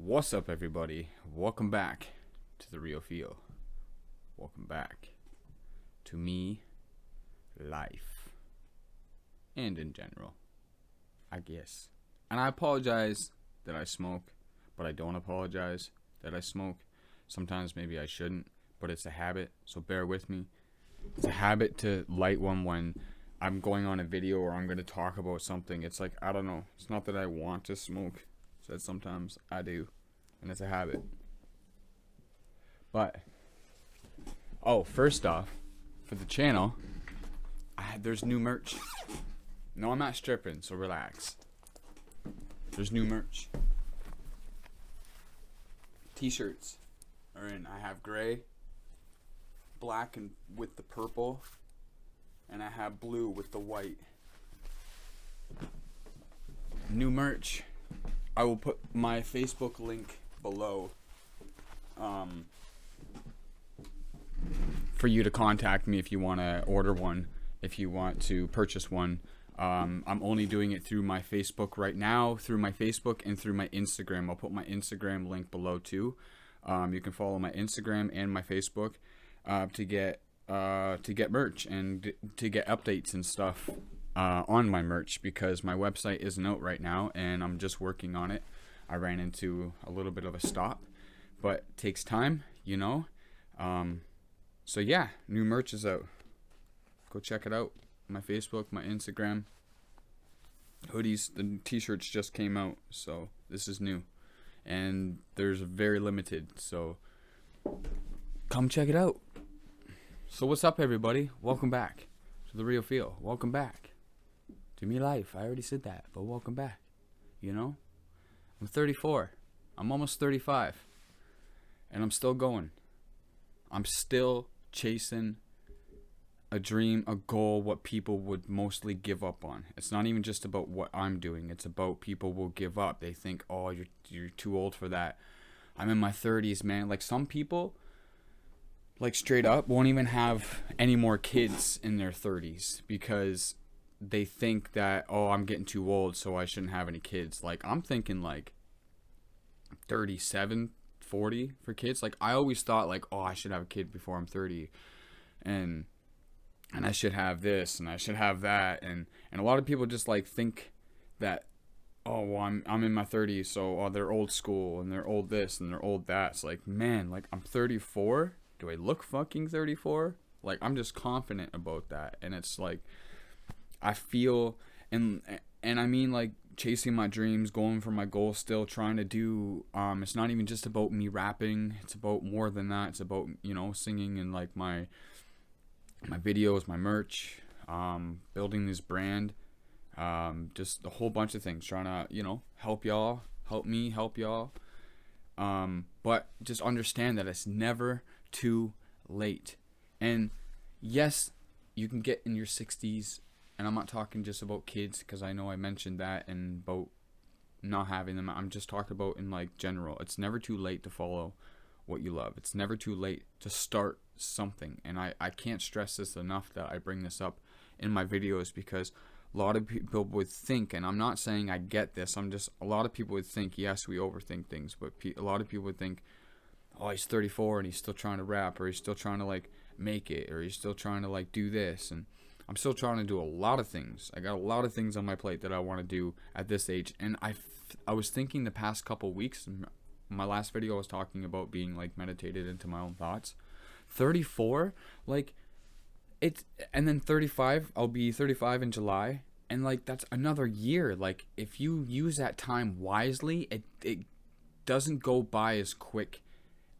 What's up, everybody? Welcome back to the Real Feel. Welcome back to me, life, and in general, I guess. And I apologize that I smoke, but I don't apologize that I smoke. Sometimes maybe I shouldn't, but it's a habit, so bear with me. It's a habit to light one when I'm going on a video or I'm going to talk about something. It's like, I don't know. It's not that I want to smoke. That sometimes I do, and it's a habit. But first off, for the channel, there's new merch. No, I'm not stripping, so relax. There's new merch. T-shirts are in. I have gray, black, and with the purple, and I have blue with the white. New merch. I will put my Facebook link below for you to contact me if you want to order one, if you want to purchase one. I'm only doing it through my Facebook right now, through my Facebook and through my Instagram. I'll put my Instagram link below too. You can follow my Instagram and my Facebook to get merch and to get updates and stuff on my merch, because my website isn't out right now and I'm just working on it. I ran into a little bit of a stop, but it takes time, you know. So yeah, new merch is out. Go check it out. My Facebook, my Instagram. Hoodies, the t-shirts just came out, so this is new. And there's very limited, so come check it out. So what's up, everybody? Welcome back to the Real Feel. Welcome back to me life. I already said that, but welcome back. You know, I'm 34. I'm almost 35, and I'm still going. I'm still chasing a dream, a goal, what people would mostly give up on. It's not even just about what I'm doing. It's about people will give up. They think, oh, you're too old for that. I'm in my 30s, man. Like, some people, like, straight up won't even have any more kids in their 30s because they think that, oh, I'm getting too old, so I shouldn't have any kids. Like, I'm thinking like 37, 40 for kids. Like, I always thought like, oh, I should have a kid before I'm 30, and I should have this and I should have that, and a lot of people just like think that, oh, well, I'm in my 30s, so they're old school and they're old this and they're old that. It's like, man, like, I'm 34. Do I look fucking 34? Like, I'm just confident about that, and it's like, I feel, and I mean, like, chasing my dreams, going for my goals, still trying to do, it's not even just about me rapping. It's about more than that. It's about, you know, singing and like my videos, my merch, building this brand, just a whole bunch of things, trying to, you know, help y'all, help me, help y'all. But just understand that it's never too late. And yes, you can get in your 60s, and I'm not talking just about kids, because I know I mentioned that, and about not having them. I'm just talking about in like general. It's never too late to follow what you love. It's never too late to start something. And I can't stress this enough that I bring this up in my videos, because a lot of people would think, and I'm not saying I get this, a lot of people would think, yes, we overthink things, but a lot of people would think, oh, he's 34 and he's still trying to rap, or he's still trying to like make it, or he's still trying to like do this. And I'm still trying to do a lot of things. I got a lot of things on my plate that I want to do at this age. And I was thinking the past couple weeks, my last video I was talking about being like meditated into my own thoughts. 34, like, it's, and then 35, I'll be 35 in July, and like, that's another year. Like, if you use that time wisely, it doesn't go by as quick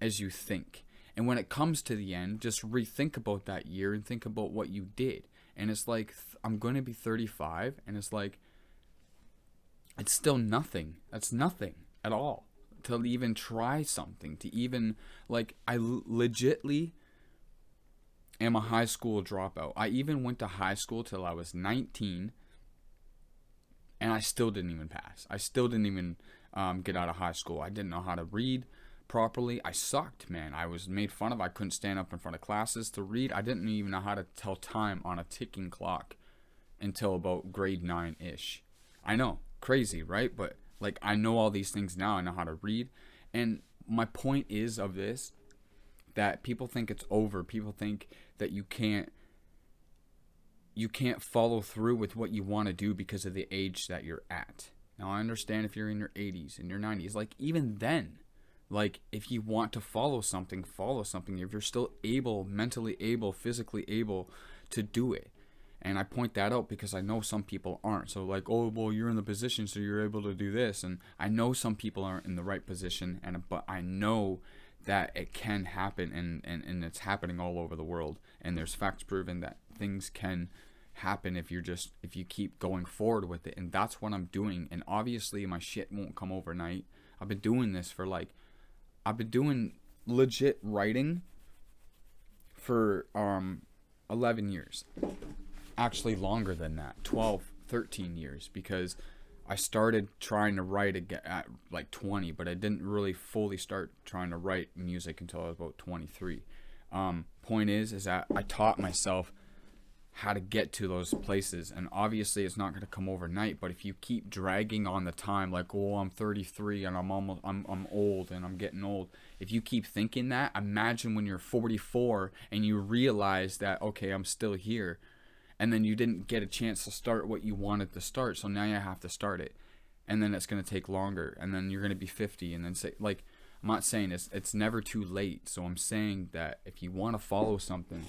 as you think. And when it comes to the end, just rethink about that year and think about what you did. And it's like, I'm going to be 35, and it's like, it's still nothing. That's nothing at all to even try something, to even, like, I legitly am a high school dropout. I even went to high school till I was 19, and I still didn't even pass. I still didn't even get out of high school. I didn't know how to read properly. I sucked, man. I was made fun of. I couldn't stand up in front of classes to read. I didn't even know how to tell time on a ticking clock until about grade 9-ish. I know, crazy, right? But Like, I know all these things now. I know how to read. And my point is of this, that people think it's over. People think that you can't follow through with what you want to do because of the age that you're at. Now, I understand if you're in your 80s and your 90s, like, even then, like, if you want to follow something, follow something. If you're still able, mentally able, physically able to do it. And I point that out because I know some people aren't. So, like, oh, well, you're in the position, so you're able to do this. And I know some people aren't in the right position, but I know that it can happen, and it's happening all over the world. And there's facts proving that things can happen if you keep going forward with it. And that's what I'm doing. And obviously my shit won't come overnight. I've been doing this for I've been doing legit writing for 11 years. Actually longer than that, 12, 13 years, because I started trying to write at like 20, but I didn't really fully start trying to write music until I was about 23. Point is that I taught myself how to get to those places, and obviously it's not going to come overnight, but if you keep dragging on the time, like, oh, I'm 33 and I'm old and I'm getting old. If you keep thinking that, imagine when you're 44 and you realize that, okay, I'm still here, and then you didn't get a chance to start what you wanted to start, so now you have to start it, and then it's going to take longer, and then you're going to be 50, and then say, like, I'm not saying it's never too late. So I'm saying that if you want to follow something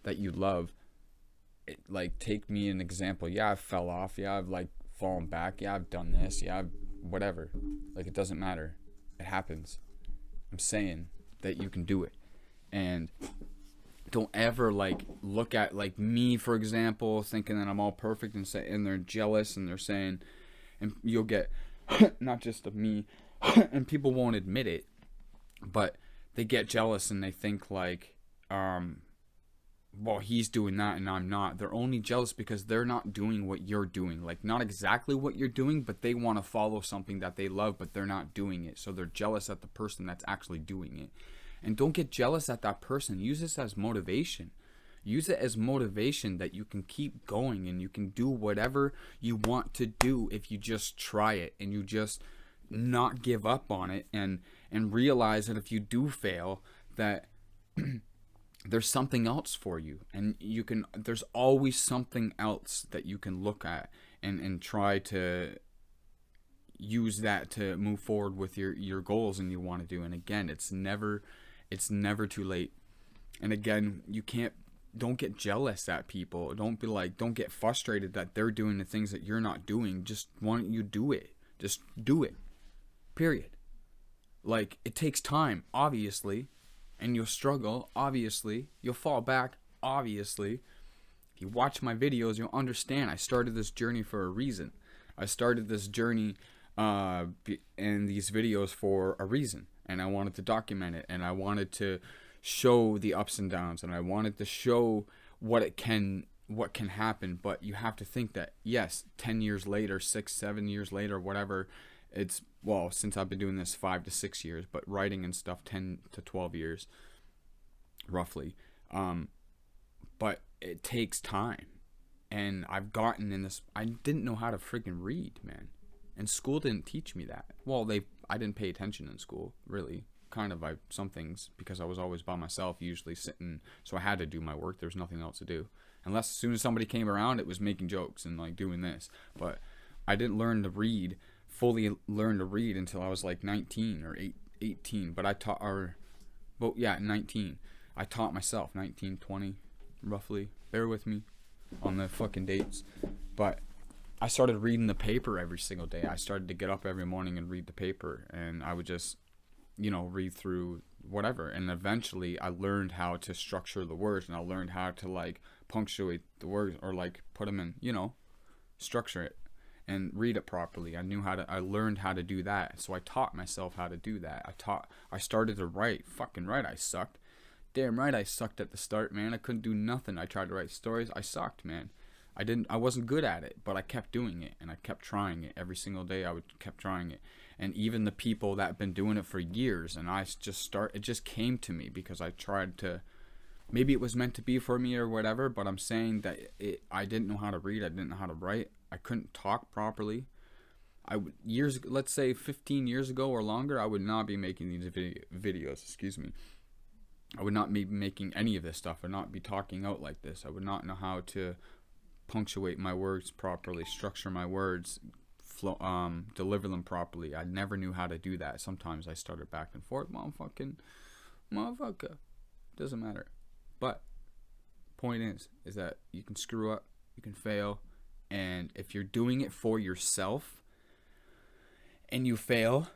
that you love, like, take me an example. Yeah, I fell off. Yeah, I've like fallen back. Yeah, I've done this. Yeah, whatever. Like, it doesn't matter. It happens. I'm saying that you can do it, and don't ever like look at like me, for example, thinking that I'm all perfect and they're jealous and they're saying, and you'll get not just of me, and people won't admit it, but they get jealous and they think like, well, he's doing that and I'm not. They're only jealous because they're not doing what you're doing. Like, not exactly what you're doing, but they want to follow something that they love, but they're not doing it. So they're jealous at the person that's actually doing it. And don't get jealous at that person. Use this as motivation. Use it as motivation that you can keep going and you can do whatever you want to do if you just try it and you just not give up on it, and realize that if you do fail, that there's something else for you, and there's always something else that you can look at and try to use that to move forward with your goals and you want to do. And again, it's never too late. And again, don't get jealous at people. Don't get frustrated that they're doing the things that you're not doing. Just why don't you do it? Just do it. Period. Like, it takes time, obviously, and you'll struggle, obviously. You'll fall back, obviously. If you watch my videos, you'll understand I started this journey for a reason. I started this journey and these videos for a reason, and I wanted to document it, and I wanted to show the ups and downs, and I wanted to show what can happen. But you have to think that, yes, 10 years later, 6, 7 years later, whatever, it's, well, since I've been doing this 5 to 6 years, but writing and stuff 10 to 12 years roughly. But it takes time, and I've gotten in this. I didn't know how to freaking read, man, and school didn't teach me that. Well, I didn't pay attention in school, really. Kind of, some things, because I was always by myself, usually sitting, so I had to do my work. There was nothing else to do, unless as soon as somebody came around, it was making jokes and like doing this. But I didn't fully learn to read until I was like 19 or 18. But 19. I taught myself, 19, 20, roughly. Bear with me on the fucking dates. But I started reading the paper every single day. I started to get up every morning and read the paper, and I would just, read through whatever. And eventually I learned how to structure the words, and I learned how to like punctuate the words, or like put them in, structure it and read it properly. I learned how to do that. So I taught myself how to do that. I started to write. Fucking right, I sucked. Damn right I sucked at the start, man. I couldn't do nothing. I tried to write stories. I sucked, man. I wasn't good at it, but I kept doing it, and I kept trying it every single day. Kept trying it. And even the people that have been doing it for years, and it just came to me because I tried to, maybe it was meant to be for me or whatever, but I'm saying that I didn't know how to read. I didn't know how to write. I couldn't talk properly. let's say 15 years ago or longer, I would not be making these videos. Excuse me. I would not be making any of this stuff. I would not be talking out like this. I would not know how to punctuate my words properly, structure my words, deliver them properly. I never knew how to do that. Sometimes I started back and forth, motherfucker. Doesn't matter. But point is that you can screw up, you can fail, and if you're doing it for yourself and you fail,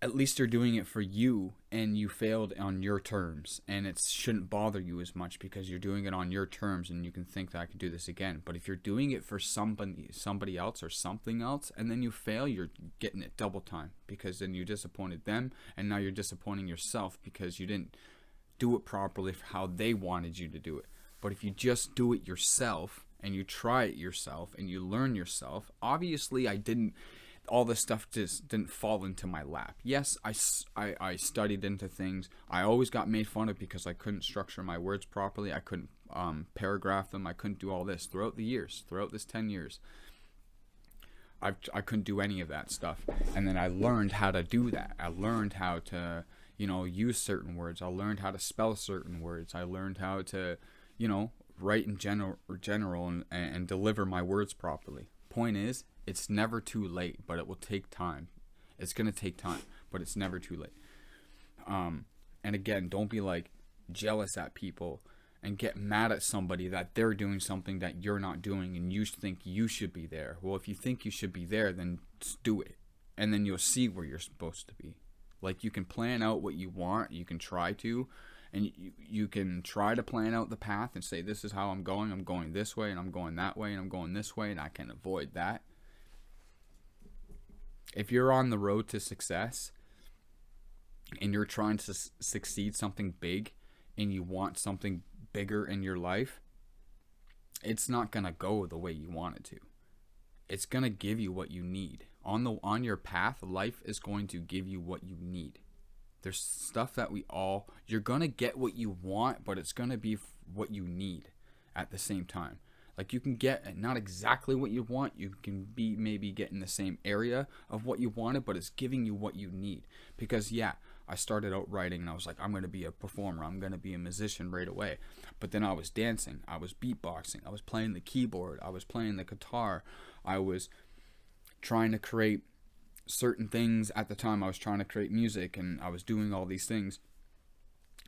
at least you're doing it for you and you failed on your terms, and it shouldn't bother you as much because you're doing it on your terms and you can think that I can do this again. But if you're doing it for somebody else or something else and then you fail, you're getting it double time, because then you disappointed them and now you're disappointing yourself because you didn't do it properly for how they wanted you to do it. But if you just do it yourself and you try it yourself and you learn yourself, obviously all this stuff just didn't fall into my lap. Yes, I studied into things. I always got made fun of because I couldn't structure my words properly. I couldn't paragraph them. I couldn't do all this throughout this 10 years. I couldn't do any of that stuff. And then I learned how to do that. I learned how to, use certain words. I learned how to spell certain words. I learned how to, write in general and deliver my words properly. Point is, it's never too late, but it will take time. It's going to take time, but it's never too late. And again, don't be like jealous at people and get mad at somebody that they're doing something that you're not doing and you think you should be there. Well, if you think you should be there, then just do it. And then you'll see where you're supposed to be. Like, you can plan out what you want. You can try to. And you can try to plan out the path and say, this is how I'm going. I'm going this way, and I'm going that way, and I'm going this way, and I can avoid that. If you're on the road to success and you're trying to succeed something big and you want something bigger in your life, it's not going to go the way you want it to. It's going to give you what you need. On your path, life is going to give you what you need. There's stuff that you're going to get what you want, but it's going to be what you need at the same time. Like, you can get not exactly what you want. You can be maybe getting the same area of what you wanted, but it's giving you what you need. Because, yeah, I started out writing and I was like, I'm going to be a performer. I'm going to be a musician right away. But then I was dancing. I was beatboxing. I was playing the keyboard. I was playing the guitar. I was trying to create certain things at the time. I was trying to create music and I was doing all these things.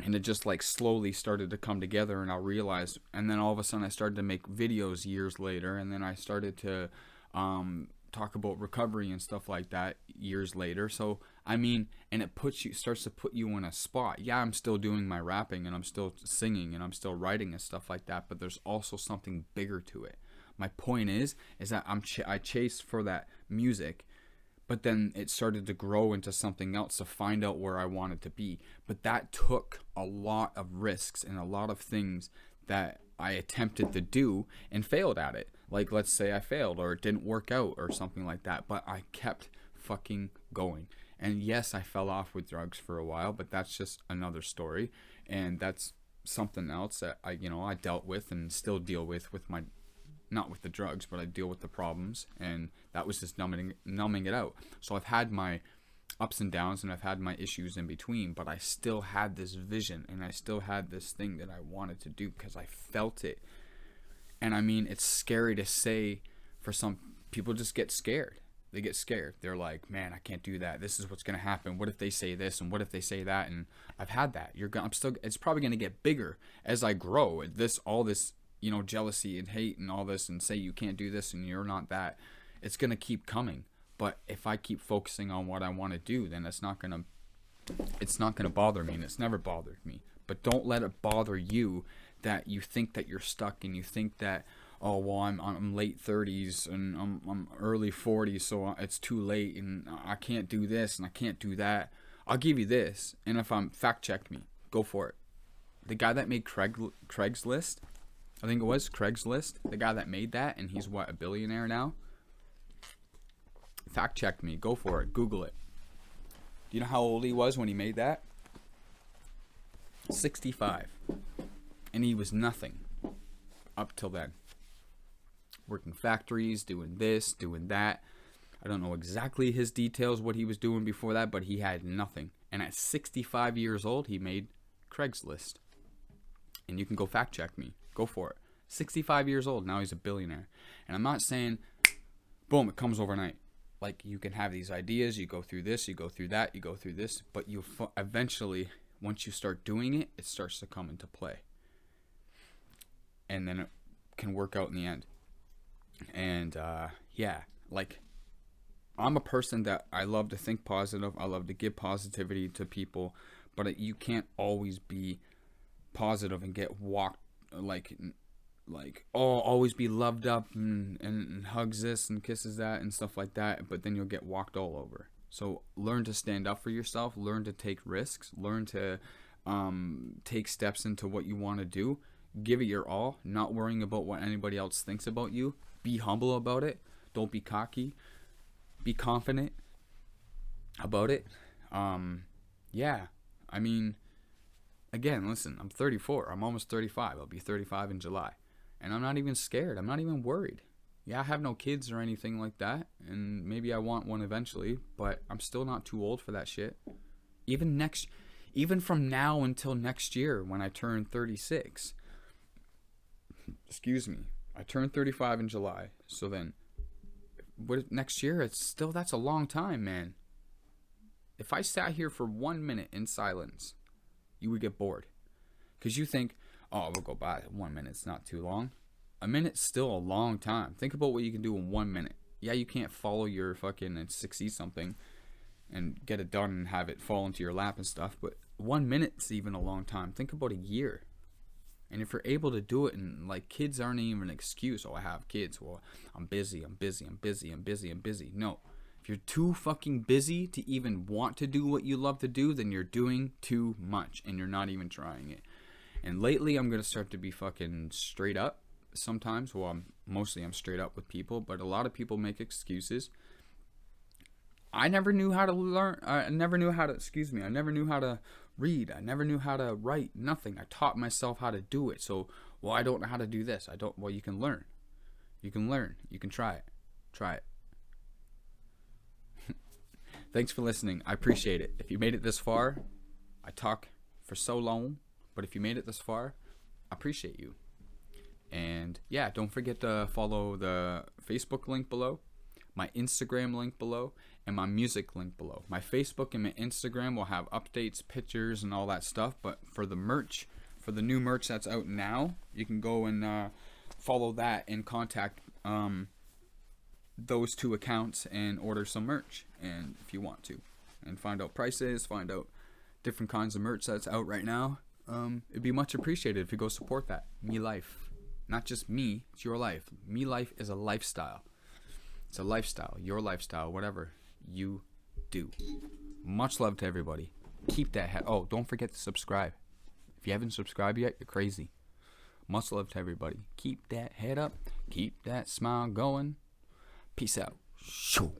And it just like slowly started to come together, and I realized, and then all of a sudden I started to make videos years later, and then I started to talk about recovery and stuff like that years later. So I mean, and it starts to put you in a spot. Yeah, I'm still doing my rapping and I'm still singing and I'm still writing and stuff like that, but there's also something bigger to it. My point is that I chased for that music, but then it started to grow into something else to find out where I wanted to be. But that took a lot of risks and a lot of things that I attempted to do and failed at it. Like, let's say I failed or it didn't work out or something like that. But I kept fucking going. And yes, I fell off with drugs for a while, but that's just another story. And that's something else that I dealt with and still deal with my, not with the drugs, but I deal with the problems, and that was just numbing it out. So I've had my ups and downs, and I've had my issues in between, but I still had this vision, and I still had this thing that I wanted to do because I felt it. And I mean, it's scary to say. For some people, just get scared. They get scared. They're like, man, I can't do that. This is what's going to happen. What if they say this, and what if they say that? And I've had that. It's probably going to get bigger as I grow. All this jealousy and hate and all this, and say you can't do this and you're not that, it's going to keep coming. But if I keep focusing on what I want to do, then it's not going to bother me, and it's never bothered me. But don't let it bother you that you think that you're stuck, and you think that, oh, well, I'm late 30s and I'm early 40s, so it's too late and I can't do this and I can't do that. I'll give you this, and if fact check me, go for it. The guy that made Craigslist, I think it was Craigslist, the guy that made that, and he's a billionaire now. Fact check me. Go for it. Google it. Do you know how old he was when he made that? 65. And he was nothing up till then. Working factories, doing this, doing that. I don't know exactly his details, what he was doing before that, but he had nothing. And at 65 years old, he made Craigslist. And you can go fact check me. Go for it. 65 years old, now he's a billionaire. And I'm not saying, boom, it comes overnight. Like, you can have these ideas, you go through this, you go through that, you go through this, but you eventually, once you start doing it, it starts to come into play. And then it can work out in the end. And, yeah, like, I'm a person that I love to think positive. I love to give positivity to people, but you can't always be positive and get walked, like, oh, always be loved up and hugs this and kisses that and stuff like that, but then you'll get walked all over. So learn to stand up for yourself, learn to take risks, learn to take steps into what you want to do, give it your all, not worrying about what anybody else thinks about you. Be humble about it. Don't be cocky. Be confident about it. Yeah, I mean, again, listen, I'm 34. I'm almost 35. I'll be 35 in July. And I'm not even scared. I'm not even worried. Yeah, I have no kids or anything like that. And maybe I want one eventually. But I'm still not too old for that shit. Even from now until next year when I turn 36. Excuse me. I turn 35 in July. So then, next year, that's a long time, man. If I sat here for 1 minute in silence, you would get bored. Because you think, oh, we'll go by. 1 minute's not too long. A minute's still a long time. Think about what you can do in 1 minute. Yeah, you can't follow your fucking 60-something and get it done and have it fall into your lap and stuff, but 1 minute's even a long time. Think about a year. And if you're able to do it, and like, kids aren't even an excuse. Oh, I have kids. Well, I'm busy. No. If you're too fucking busy to even want to do what you love to do, then you're doing too much and you're not even trying it. And lately, I'm going to start to be fucking straight up sometimes. Well, I'm straight up with people, but a lot of people make excuses. I never knew how to learn. I never knew how to read. I never knew how to write. Nothing. I taught myself how to do it. So, well, I don't know how to do this. Well, you can learn. You can try it. Try it. Thanks for listening. I appreciate it. If you made it this far, I talk for so long, but if you made it this far, I appreciate you. And yeah, don't forget to follow the Facebook link below, my Instagram link below, and my music link below. My Facebook and my Instagram will have updates, pictures, and all that stuff, but for the merch, for the new merch that's out now, you can go and follow that and contact those two accounts and order some merch, and if you want to, and find out prices, find out different kinds of merch that's out right now. It'd be much appreciated if you go support that. Me Life, not just me, it's your life. Me Life is a lifestyle. It's a lifestyle, your lifestyle, whatever you do. Much love to everybody. Keep that head. Oh, don't forget to subscribe. If you haven't subscribed yet, you're crazy. Much love to everybody. Keep that head up. Keep that smile going. Peace out. Shoo.